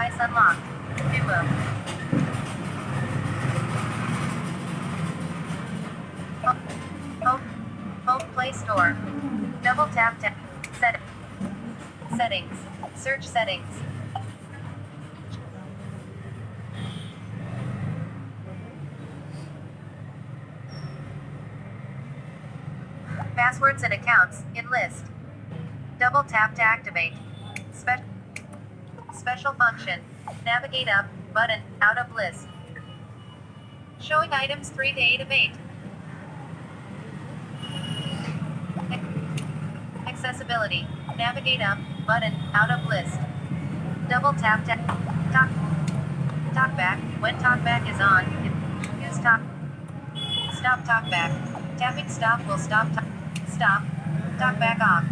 Device unlocked. Duo. Home Play Store. Double tap. Settings. Search settings. Passwords and accounts in list. Double tap to activate. Special function. Navigate up button out of list. Showing items 3 to 8 of 8. Accessibility. Navigate up button out of list. Double tap to TalkBack. When TalkBack is on, use stop TalkBack. Tapping stop will stop TalkBack off.